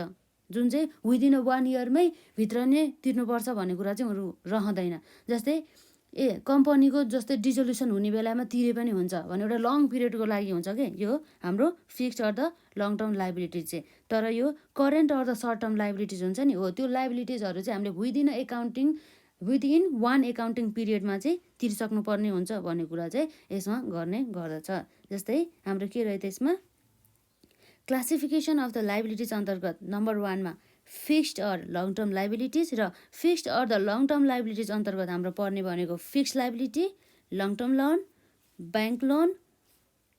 जुन चाहिँ विदिन 1 इयरमै भित्र नै तिर्नुपर्छ भन्ने कुरा चाहिँ रहँदैन। जस्तै कम्पनीको जस्तै डिजोल्युसन हुने बेलामा तिरे पनि हुन्छ भने एउटा लङ पिरियडको लागि हुन्छ कि यो हाम्रो fixed or the long term liabilities चाहिँ। तर यो current or the short term liabilities हुन्छ नि हो त्यो लाइबिलिटिजहरू चाहिँ हामीले विदिन 1 एकाउन्टिङ पिरियडमा चाहिँ तिर्सक्नुपर्ने हुन्छ भन्ने कुरा चाहिँ यसमा गर्ने गर्दछ। जस्तै हाम्रो के रह्यो त यसमा क्लासिफिकेसन अफ द लाइबिलिटिज अन्तर्गत नम्बर 1 मा fixed or long term liabilities र fixed or the long term liabilities अन्तर्गत हाम्रो पर्ने भनेको fixed liability, long term loan, bank loan,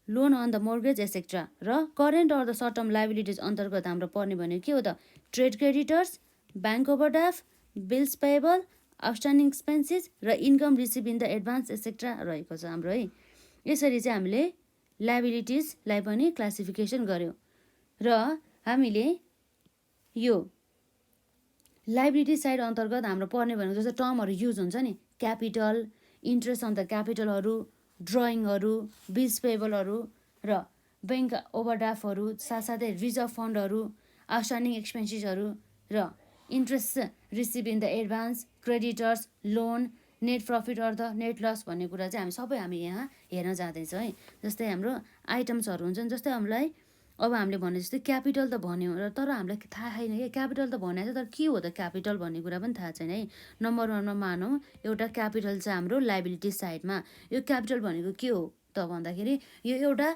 loan on the mortgage etcetera. र current or the short term liabilities अन्तर्गत हाम्रो पर्ने भनेको के हो त trade creditors, bank overdraft, bills payable, outstanding expenses र income receive in the advance etcetera रहेको छ हाम्रो है। यसरी चाहिँ हामीले लाइबिलिटिजलाई पनि क्लासिफिकेसन गर्यौँ। र हामीले यो लाइबिलिटी साइड अन्तर्गत हाम्रो पर्ने भनेको जस्तो टर्महरू युज हुन्छ नि, क्यापिटल, इन्ट्रेस्ट अन द क्यापिटलहरू, ड्रइङहरू, बिल्स पेबलहरू र ब्याङ्क ओभरड्राफ्टहरू, साथसाथै रिजर्भ फन्डहरू, आउटस्ट्यान्डिङ एक्सपेन्सेसहरू र interest receive in the advance, creditors, loan, net profit or the net loss भन्ने कुरा चाहिँ हामी यहाँ हेर्न जाँदैछौँ है। जस्तै हाम्रो आइटम्सहरू हुन्छन्, जस्तै हामीलाई अब हामीले भने जस्तै क्यापिटल त भन्यो र तर हामीलाई थाहा छैन कि क्यापिटल त भनेको छ तर के हो त क्यापिटल भन्ने कुरा पनि थाहा छैन है। नम्बर 1मा मानौँ एउटा क्यापिटल छ हाम्रो लाइबिलिटी साइडमा। यो क्यापिटल भनेको के हो त भन्दाखेरि यो एउटा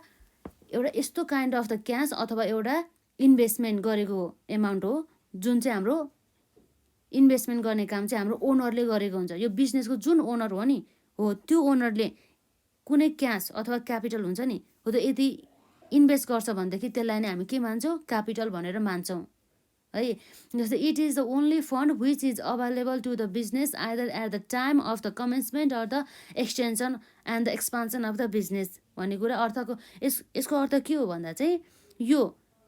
यस्तो काइन्ड अफ द क्यास अथवा एउटा इन्भेस्टमेन्ट गरेको एमाउन्ट हो जुन चाहिँ हाम्रो इन्भेस्टमेन्ट गर्ने काम चाहिँ हाम्रो ओनरले गरेको हुन्छ। यो बिजनेसको जुन ओनर हो नि हो त्यो ओनरले कुनै क्यास अथवा क्यापिटल हुन्छ नि हो त यदि इन्भेस्ट गर्छ भनेदेखि त्यसलाई नै हामी के मान्छौँ, क्यापिटल भनेर मान्छौँ है। जस्तै it is the only fund which is available to the business either at the time of the commencement or the extension and the expansion of the business भन्ने कुरा अर्थको यसको अर्थ के हो भन्दा चाहिँ यो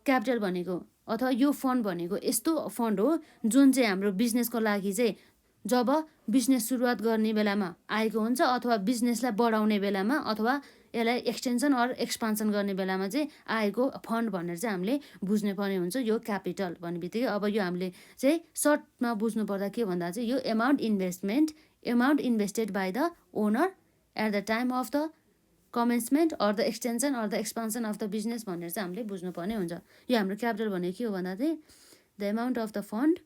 क्यापिटल भनेको अथवा यो फन्ड भनेको यस्तो फन्ड हो जुन चाहिँ हाम्रो बिजनेसको लागि चाहिँ जब बिजनेस सुरुवात गर्ने बेलामा आएको हुन्छ अथवा बिजनेसलाई बढाउने बेलामा अथवा यसलाई एक्सटेन्सन अर एक्सपान्सन गर्ने बेलामा चाहिँ आएको फन्ड भनेर चाहिँ हामीले बुझ्नुपर्ने हुन्छ यो क्यापिटल भन्ने बित्तिकै। अब यो हामीले चाहिँ सर्टमा बुझ्नु पर्दा के भन्दा चाहिँ यो amount invested by the owner at the time of the commencement or the extension or the expansion of the business भनेर चाहिँ हामीले बुझ्नुपर्ने हुन्छ। यो हाम्रो क्यापिटल भनेको के हो भन्दा चाहिँ the amount of the fund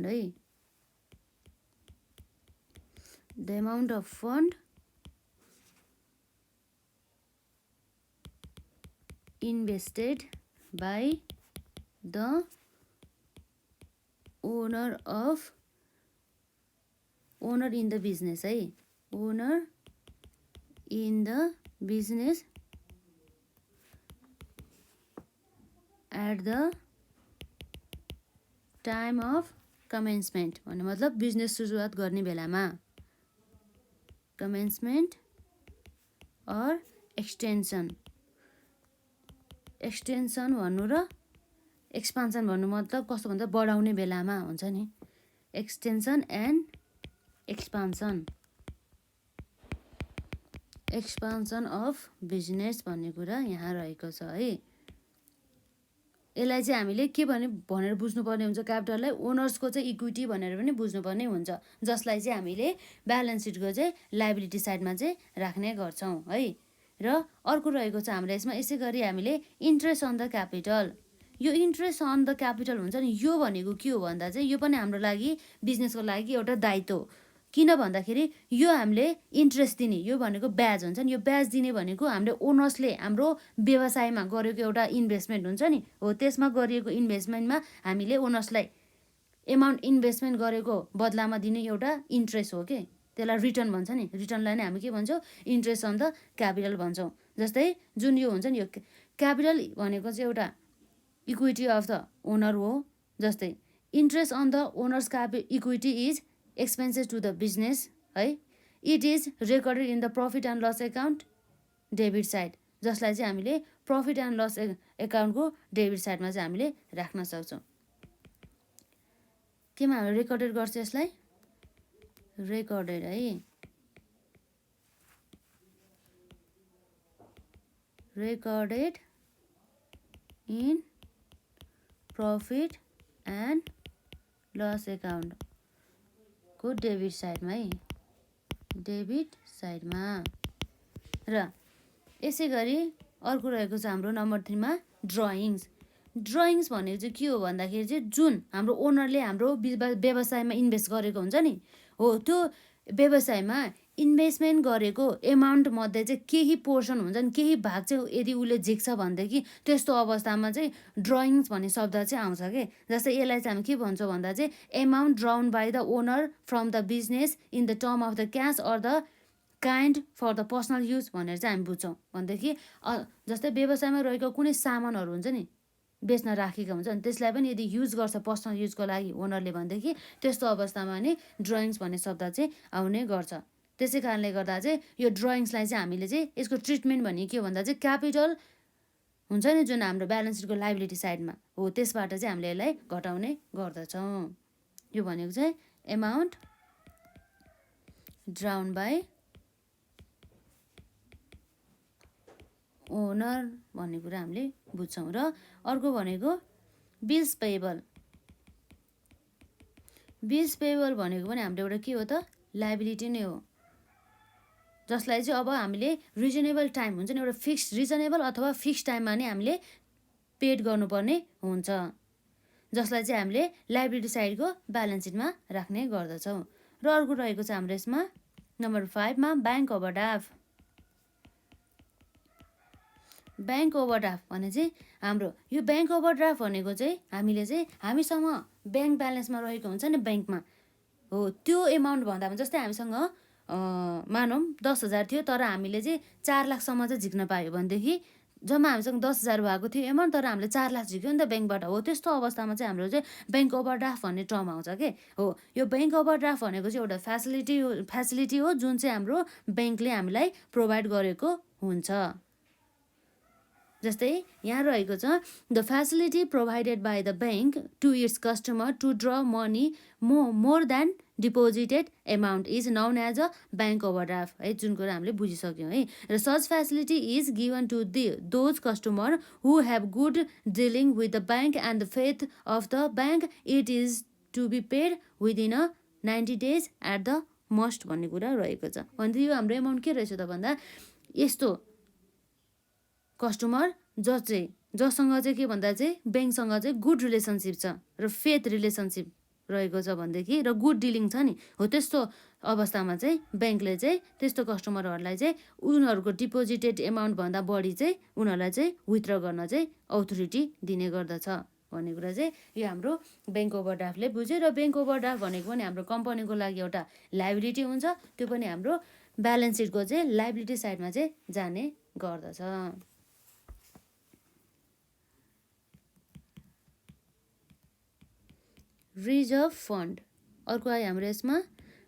है, the amount of fund invested by the owner in the business है, owner in the business at the time of commencement भन्ने मतलब बिजनेस सुरुवात गर्ने बेलामा, कमेन्समेन्ट अर एक्सटेन्सन भन्नु र एक्सपान्सन भन्नु मतलब कस्तो भन्दा बढाउने बेलामा हुन्छ नि, extension and expansion of business भन्ने कुरा यहाँ रहेको छ है। यसलाई चाहिँ हामीले के भनेर बुझ्नुपर्ने हुन्छ, क्यापिटललाई ओनर्सको चाहिँ इक्विटी भनेर पनि बुझ्नुपर्ने हुन्छ, जसलाई चाहिँ हामीले ब्यालेन्स सिटको चाहिँ लाइबिलिटी साइडमा चाहिँ राख्ने गर्छौँ है। र अर्को रहेको छ हाम्रो यसमा यसै गरी हामीले इन्ट्रेस्ट अन द क्यापिटल। यो इन्ट्रेस्ट अन द क्यापिटल हुन्छ नि यो भनेको के हो भन्दा चाहिँ यो पनि हाम्रो लागि बिजनेसको लागि एउटा दायित्व हो। किन भन्दाखेरि यो हामीले इन्ट्रेस्ट दिने यो भनेको ब्याज हुन्छ नि, यो ब्याज दिने भनेको हामीले ओनर्सले हाम्रो व्यवसायमा गरेको एउटा इन्भेस्टमेन्ट हुन्छ नि हो त्यसमा गरिएको इन्भेस्टमेन्टमा हामीले ओनर्सलाई एमाउन्ट इन्भेस्टमेन्ट गरेको बदलामा दिने एउटा इन्ट्रेस्ट हो के, त्यसलाई रिटर्न भन्छ नि, रिटर्नलाई नै हामी के भन्छौँ, इन्ट्रेस्ट अन द क्यापिटल भन्छौँ। जस्तै जुन यो हुन्छ नि यो क्यापिटल भनेको चाहिँ एउटा इक्विटी अफ द ओनर हो। जस्तै interest on the owner's equity is expenses to the business है, it is recorded in the profit and loss account debit side, जसलाई चाहिँ हामीले प्रफिट एन्ड लस एकाउन्टको डेबिट साइडमा चाहिँ हामीले राख्न सक्छौँ। केमा हामीले रेकर्डेड गर्छ यसलाई, रेकर्डेड है, recorded in profit and loss account को डेबिट साइडमा है, डेबिट साइडमा। र यसै गरी अर्को रहेको छ हाम्रो नम्बर 3मा ड्रइङ्स भनेको चाहिँ के हो भन्दाखेरि चाहिँ जुन हाम्रो ओनरले हाम्रो व्यवसायमा इन्भेस्ट गरेको हुन्छ नि हो त्यो व्यवसायमा इन्भेस्टमेन्ट गरेको एमाउन्ट मध्ये चाहिँ केही पोर्सन हुन्छ नि, केही भाग चाहिँ यदि उसले झिक्छ भनेदेखि त्यस्तो अवस्थामा चाहिँ ड्रइङ्स भन्ने शब्द चाहिँ आउँछ कि। जस्तै यसलाई चाहिँ हामी के भन्छौँ भन्दा चाहिँ amount drawn by the owner from the business in the term of the cash or the kind for the personal use भनेर चाहिँ हामी बुझ्छौँ भनेदेखि जस्तै व्यवसायमा रहेको कुनै सामानहरू हुन्छ नि बेच्न राखेको हुन्छ नि त्यसलाई पनि यदि युज गर्छ पर्सनल युजको लागि ओनरले भनेदेखि त्यस्तो अवस्थामा नै ड्रइङ्स भन्ने शब्द चाहिँ आउने गर्छ त्यसै कारणले गर्दा चाहिँ यो ड्रइङ्सलाई चाहिँ हामीले चाहिँ यसको ट्रिटमेन्ट भन्ने के भन्दा चाहिँ क्यापिटल हुन्छ नि जुन हाम्रो ब्यालेन्स सिटको लाइबिलिटी साइडमा हो त्यसबाट चाहिँ हामीले यसलाई घटाउने गर्दछौँ। यो भनेको चाहिँ एमाउन्ट ड्राउन बाई ओनर भन्ने कुरा हामीले बुझ्छौँ। र अर्को भनेको बिल्स पेएबल। बिल्स पेएबल भनेको पनि हाम्रो एउटा के हो त लाइबिलिटी नै हो, जसलाई चाहिँ अब हामीले रिजनेबल टाइम हुन्छ नि एउटा फिक्स रिजनेबल अथवा फिक्स टाइममा नै हामीले पेड गर्नुपर्ने हुन्छ, जसलाई चाहिँ हामीले लाइबिलिटी साइडको ब्यालेन्स सिटमा राख्ने गर्दछौँ। र अर्को रहेको छ हाम्रो यसमा नम्बर 5 मा ब्याङ्क ओभरड्राफ्ट। ब्याङ्क ओभरड्राफ्ट भने चाहिँ हाम्रो यो ब्याङ्क ओभरड्राफ्ट भनेको चाहिँ हामीले चाहिँ हामीसँग ब्याङ्क ब्यालेन्समा रहेको हुन्छ नि ब्याङ्कमा हो त्यो एमाउन्ट भन्दामा जस्तै हामीसँग मानौँ 10,000 थियो तर हामीले चाहिँ 4 लाखसम्म चाहिँ झिक्न पायो भनेदेखि जम्मा हामीसँग 10,000 भएको थियो एमाउन्ट तर हामीले 4 लाख झिक्यो नि त ब्याङ्कबाट हो त्यस्तो अवस्थामा चाहिँ हाम्रो चाहिँ ब्याङ्क ओभरड्राफ्ट भन्ने टर्म आउँछ के हो। यो ब्याङ्क ओभरड्राफ्ट भनेको चाहिँ एउटा फेसिलिटी हो जुन चाहिँ हाम्रो ब्याङ्कले हामीलाई प्रोभाइड गरेको हुन्छ। जस्तै यहाँ रहेको छ the facility provided by the bank to its customer to draw money more than deposited amount is known as a bank overdraft है, जुन कुरा हामीले बुझिसक्यौँ है। र such facility is given to those customer who have good dealing with the bank and the faith of the bank it is to be paid within a 90 days at the must भन्ने कुरा रहेको छ। भन्दा यो हाम्रो एमाउन्ट के रहेछ त भन्दा यस्तो कस्टमर जससँग चाहिँ के भन्दा चाहिँ ब्याङ्कसँग चाहिँ गुड रिलेसनसिप छ र फेथ रिलेसनसिप रहेको छ भनेदेखि र गुड डिलिङ छ नि हो त्यस्तो अवस्थामा चाहिँ ब्याङ्कले चाहिँ त्यस्तो कस्टमरहरूलाई चाहिँ उनीहरूको डिपोजिटेड एमाउन्ट भन्दा बढी चाहिँ उनीहरूलाई चाहिँ विथड्र गर्न चाहिँ अथोरिटी दिने गर्दछ भन्ने कुरा चाहिँ यो हाम्रो ब्याङ्क ओभरड्राफ्टले बुझ्यो। र ब्याङ्क ओभरड्राफ्ट भनेको पनि हाम्रो कम्पनीको लागि एउटा लाइबिलिटी हुन्छ, त्यो पनि हाम्रो ब्यालेन्स सिटको चाहिँ लाइबिलिटी साइडमा चाहिँ जाने गर्दछ। रिजर्भ फन्ड अर्को आयो हाम्रो यसमा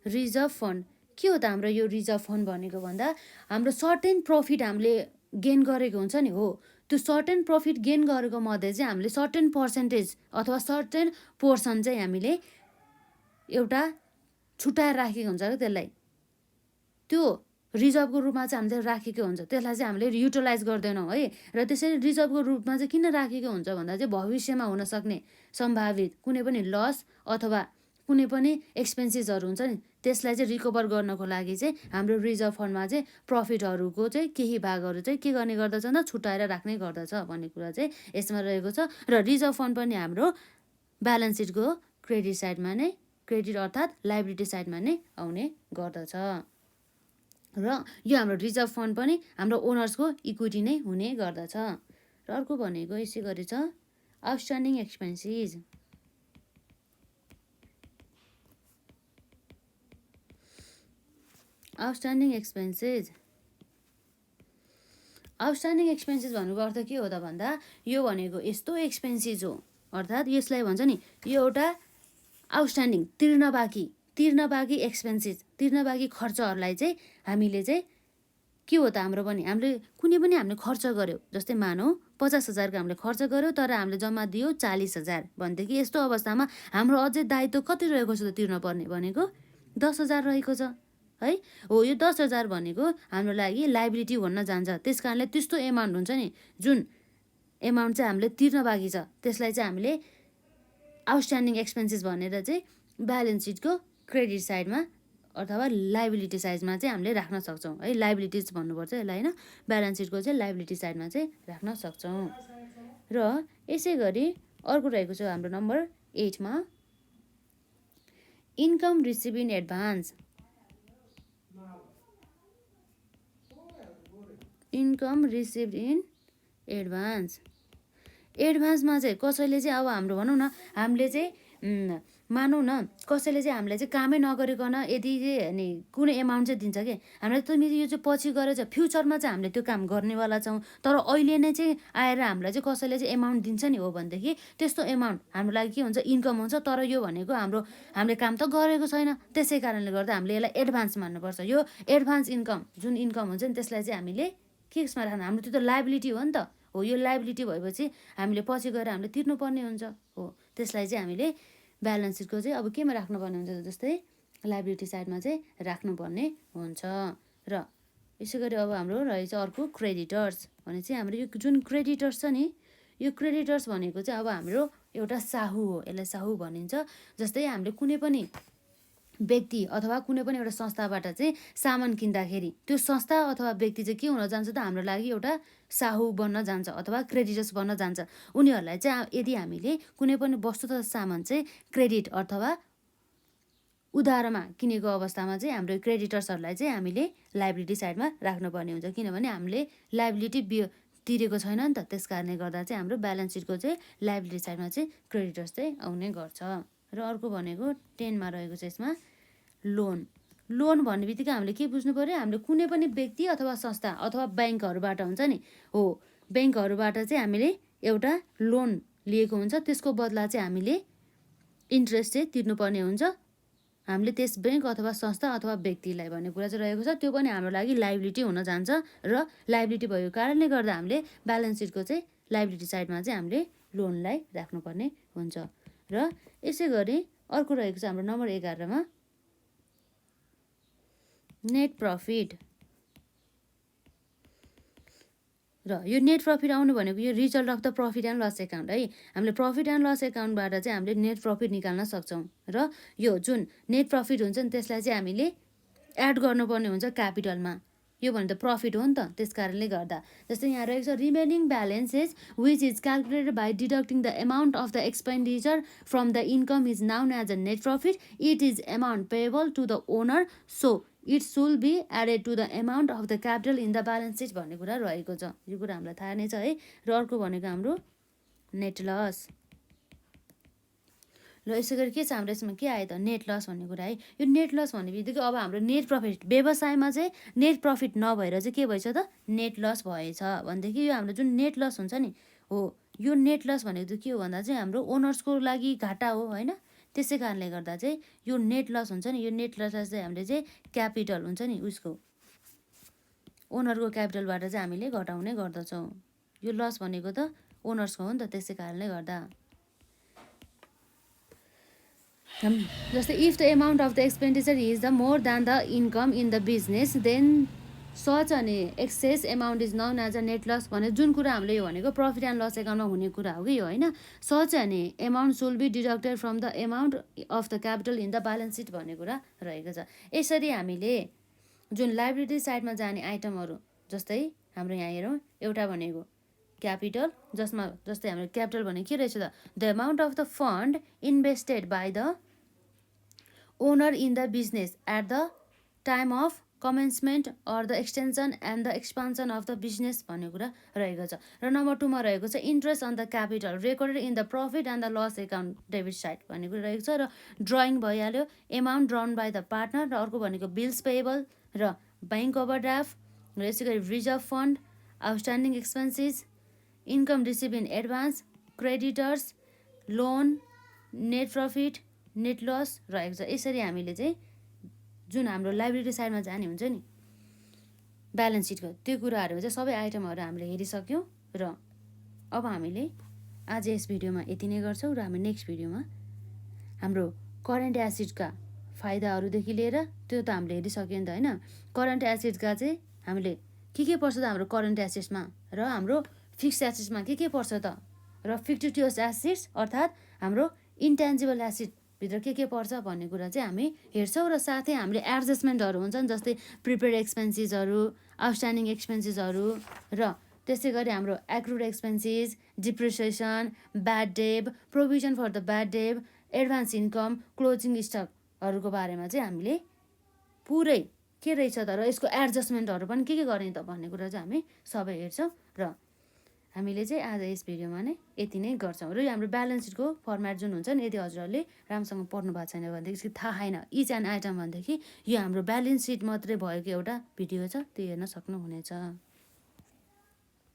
रिजर्भ फन्ड। के हो त हाम्रो यो रिजर्भ फन्ड भनेको भन्दा हाम्रो सर्टेन प्रफिट हामीले गेन गरेको हुन्छ नि हो त्यो सर्टेन प्रफिट गेन गरेको मध्ये चाहिँ हामीले सर्टेन पर्सेन्टेज अथवा सर्टेन पोर्सन चाहिँ हामीले एउटा छुट्याएर राखेको हुन्छ क्या त्यसलाई त्यो रिजर्भको रूपमा चाहिँ हामीले राखेको हुन्छ, त्यसलाई चाहिँ हामीले युटिलाइज गर्दैनौँ है। र त्यसरी रिजर्भको रूपमा चाहिँ किन राखेको हुन्छ भन्दा चाहिँ भविष्यमा हुनसक्ने सम्भावित कुनै पनि लस अथवा कुनै पनि एक्सपेन्सेसहरू हुन्छ नि त्यसलाई चाहिँ रिकभर गर्नको लागि चाहिँ हाम्रो रिजर्भ फन्डमा चाहिँ प्रफिटहरूको चाहिँ केही भागहरू चाहिँ के गर्ने गर्दछ न छुट्याएर राख्ने गर्दछ भन्ने कुरा चाहिँ यसमा रहेको छ। र रिजर्भ फन्ड पनि हाम्रो ब्यालेन्स सिटको क्रेडिट साइडमा नै क्रेडिट अर्थात् लाइबिलिटी साइडमा नै आउने गर्दछ। र यो हाम्रो रिजर्भ फन्ड पनि हाम्रो ओनर्सको इक्विटी नै हुने गर्दछ। र अर्को भनेको यसै गरी छ आउटस्ट्यान्डिङ एक्सपेन्सेस। आउटस्ट्यान्डिङ एक्सपेन्सेस भन्नुको अर्थ के हो त भन्दा यो भनेको यस्तो एक्सपेन्सेस हो अर्थात् यसलाई भन्छ नि यो एउटा आउटस्ट्यान्डिङ तिर्न बाँकी एक्सपेन्सेस तिर्न बाँकी खर्चहरूलाई चाहिँ हामीले चाहिँ के हो त हाम्रो पनि हामीले कुनै पनि हामीले खर्च गऱ्यौँ जस्तै मानौँ 50,000 हामीले खर्च गऱ्यौँ तर हामीले जम्मा दियो 40,000 भनेदेखि यस्तो अवस्थामा हाम्रो अझै दायित्व कति रहेको छ त तिर्न पर्ने भनेको 10,000 रहेको छ है हो। यो 10,000 भनेको हाम्रो लागि लाइबिलिटी भन्न जान्छ, त्यस कारणले त्यस्तो एमाउन्ट हुन्छ नि जुन एमाउन्ट चाहिँ हामीले तिर्न बाँकी छ त्यसलाई चाहिँ हामीले आउटस्ट्यान्डिङ एक्सपेन्सेस भनेर चाहिँ ब्यालेन्स सिटको क्रेडिट साइडमा अथवा लाइबिलिटी साइडमा चाहिँ हामीले राख्न सक्छौँ है। लाइबिलिटिज भन्नुपर्छ यसलाई होइन, ब्यालेन्स सिटको चाहिँ लाइबिलिटी साइडमा चाहिँ राख्न सक्छौँ। र यसै गरी अर्को रहेको छ हाम्रो नम्बर 8 मा income receive in advance. Income receive in एडभान्समा चाहिँ कसैले चाहिँ अब हाम्रो भनौँ न हामीले चाहिँ मानौँ न कसैले चाहिँ हामीलाई चाहिँ कामै नगरिकन यदि अनि कुनै एमाउन्ट चाहिँ दिन्छ कि हामीलाई तिमीले यो चाहिँ पछि गएर चाहिँ फ्युचरमा चाहिँ हामीले त्यो काम गर्नेवाला छौँ, तर अहिले नै चाहिँ आएर हामीलाई चाहिँ कसैले चाहिँ एमाउन्ट दिन्छ नि हो भनेदेखि त्यस्तो एमाउन्ट हाम्रो लागि के हुन्छ, इन्कम हुन्छ। तर यो भनेको हामीले काम त गरेको छैन, त्यसै कारणले गर्दा हामीले यसलाई एडभान्स मान्नुपर्छ। यो एडभान्स इन्कम जुन इन्कम हुन्छ नि त्यसलाई चाहिँ हामीले केमा राख्नु, हाम्रो त्यो त लाइबिलिटी हो नि त। हो, यो लाइबिलिटी भएपछि हामीले पछि गएर हामीले तिर्नुपर्ने हुन्छ। हो, त्यसलाई चाहिँ हामीले ब्यालेन्स सिटको चाहिँ अब केमा राख्नुपर्ने हुन्छ, जस्तै लाइबिलिटी साइडमा चाहिँ राख्नुपर्ने हुन्छ। र यसै गरी अब हाम्रो रहेछ अर्को क्रेडिटर्स भने चाहिँ हाम्रो यो जुन क्रेडिटर्स छ नि, यो क्रेडिटर्स भनेको चाहिँ अब हाम्रो एउटा साहु हो, यसलाई साहु भनिन्छ। जस्तै हामीले कुनै पनि व्यक्ति अथवा कुनै पनि एउटा संस्थाबाट चाहिँ सामान किन्दाखेरि त्यो संस्था अथवा व्यक्ति चाहिँ के हुन जान्छ त, हाम्रो लागि एउटा साहु बन्न जान्छ अथवा क्रेडिटर्स बन्न जान्छ। उनीहरूलाई चाहिँ यदि हामीले कुनै पनि वस्तु तथा सामान चाहिँ क्रेडिट अथवा उधारमा किनेको अवस्थामा चाहिँ हाम्रो क्रेडिटर्सहरूलाई चाहिँ हामीले लाइबिलिटी साइडमा राख्नुपर्ने हुन्छ, किनभने हामीले लाइबिलिटी तिरेको छैन नि त। त्यस कारणले गर्दा चाहिँ हाम्रो ब्यालेन्स सिटको चाहिँ लाइबिलिटी साइडमा चाहिँ क्रेडिटर्स चाहिँ आउने गर्छ। र अर्को भनेको 10 मा रहेको चाहिँ यसमा लोन। लोन भन्ने बित्तिकै हामीले के बुझ्नु पऱ्यो, हामीले कुनै पनि व्यक्ति अथवा संस्था अथवा ब्याङ्कहरूबाट हुन्छ नि, हो ब्याङ्कहरूबाट चाहिँ हामीले एउटा लोन लिएको हुन्छ, त्यसको बदला चाहिँ हामीले इन्ट्रेस्ट चाहिँ तिर्नुपर्ने हुन्छ हामीले त्यस ब्याङ्क अथवा संस्था अथवा व्यक्तिलाई भन्ने कुरा चाहिँ रहेको छ। त्यो पनि हाम्रो लागि लाइबिलिटी हुन जान्छ र लाइबिलिटी भएको कारणले गर्दा हामीले ब्यालेन्स सिटको चाहिँ लाइबिलिटी साइडमा चाहिँ हामीले लोनलाई राख्नुपर्ने हुन्छ। र यसै गरी अर्को रहेको छ हाम्रो नम्बर 11 मा नेट प्रफिट। र यो नेट प्रफिट आउनु भनेको यो result of the profit and loss account है। हामीले प्रफिट एन्ड लस एकाउन्टबाट चाहिँ हामीले नेट प्रफिट निकाल्न सक्छौँ। र यो जुन नेट प्रफिट हुन्छ नि त्यसलाई चाहिँ हामीले एड गर्नुपर्ने हुन्छ क्यापिटलमा। यो भने त प्रफिट हो नि त, त्यस कारणले गर्दा जस्तै यहाँ रहेको छ remaining balances which is calculated by deducting the amount of the expenditure from the income is known as a net profit. It is amount payable to the owner, so it should be added to the amount of the capital in the balance sheet भन्ने कुरा रहेको छ। यो कुरा हामीलाई थाहा नै छ है। र अर्को भनेको हाम्रो नेट लस। र यसै गरी के छ हाम्रो यसमा के आयो त, नेट लस भन्ने कुरा है। यो नेट लस भन्ने बित्तिकै अब हाम्रो नेट प्रफिट, व्यवसायमा चाहिँ नेट प्रफिट नभएर चाहिँ के भएछ त, नेट लस भएछ भनेदेखि यो हाम्रो जुन नेट लस हुन्छ नि, हो यो नेट लस भनेको चाहिँ के हो भन्दा चाहिँ हाम्रो ओनर्सको लागि घाटा हो होइन। त्यसै कारणले गर्दा चाहिँ यो नेट लस हुन्छ नि, यो नेट लसलाई चाहिँ हामीले चाहिँ क्यापिटल हुन्छ नि उसको ओनरको क्यापिटलबाट चाहिँ हामीले घटाउने गर्दछौँ। यो लस भनेको त ओनर्सको हो नि त, त्यसै कारणले गर्दा जस्तै if the amount of the expenditure is the more than the income in the business then such अनि excess amount is known as a net loss भने जुन कुरा हामीले यो भनेको प्रफिट एन्ड लस एकाउन्टमा हुने कुरा हो कि यो होइन। सच अनि amount should be deducted from the amount of the capital in the balance sheet भन्ने कुरा रहेको छ। यसरी हामीले जुन लाइबिलिटी साइडमा जाने आइटमहरू जस्तै हाम्रो यहाँ हेरौँ, एउटा भनेको क्यापिटल, जसमा जस्तै हाम्रो क्यापिटल भनेको के रहेछ त, the amount of the fund invested by the owner in the business at the time of commencement or the extension and the expansion of the business भन्ने कुरा रहेको छ। र नम्बर 2 मा रहेको छ interest on the capital recorded in the profit and the loss account debit side भन्ने कुरा रहेको छ। र ड्रइङ भइहाल्यो, amount drawn by the partner, र अर्को भनेको बिल्स पेएबल र ब्याङ्क ओभरड्राफ्ट, र यसै गरी reserve fund, outstanding expenses, income receive in advance, creditors, loan, net profit, net loss रहेको छ। यसरी हामीले चाहिँ जुन हाम्रो लाइबिलिटी साइडमा जाने हुन्छ नि ब्यालेन्स सिटको त्यो कुराहरू चाहिँ सबै आइटमहरू हामीले हेरिसक्यौँ। र अब हामीले आज यस भिडियोमा यति नै गर्छौँ। र हामी नेक्स्ट भिडियोमा हाम्रो करेन्ट एसिडका फाइदाहरूदेखि लिएर त्यो त हामीले हेरिसक्यौँ नि त होइन। करेन्ट एसिडका चाहिँ हामीले के पर्छ त हाम्रो करेन्ट एसिड्समा, र हाम्रो फिक्स एसिड्समा के पर्छ त, र फिक्टिटियस एसिड्स अर्थात् हाम्रो इन्टेन्जिबल एसिड भित्र के पर्छ भन्ने कुरा चाहिँ हामी हेर्छौँ। र साथै हामीले एडजस्टमेन्टहरू हुन्छ नि, जस्तै प्रिपेड एक्सपेन्सेसहरू, आउटस्ट्यान्डिङ एक्सपेन्सेसहरू, र त्यसै गरी हाम्रो accrued expenses, depreciation, bad debt, provision for the bad debt, advance income, closing स्टकहरूको बारेमा चाहिँ हामीले पुरै के रहेछ त, र यसको एडजस्टमेन्टहरू पनि के गर्ने त भन्ने कुरा चाहिँ हामी सबै हेर्छौँ। र हामीले चाहिँ आज यस भिडियोमा नै यति नै गर्छौँ। र यो हाम्रो ब्यालेन्स सिटको फर्मेट जुन हुन्छ नि, यदि हजुरहरूले राम्रोसँग पढ्नु भएको छैन भनेदेखि थाहा छैन इच एन्ड आइटम भनेदेखि यो हाम्रो ब्यालेन्स सिट मात्रै भएको एउटा भिडियो छ, त्यो हेर्न सक्नुहुनेछ।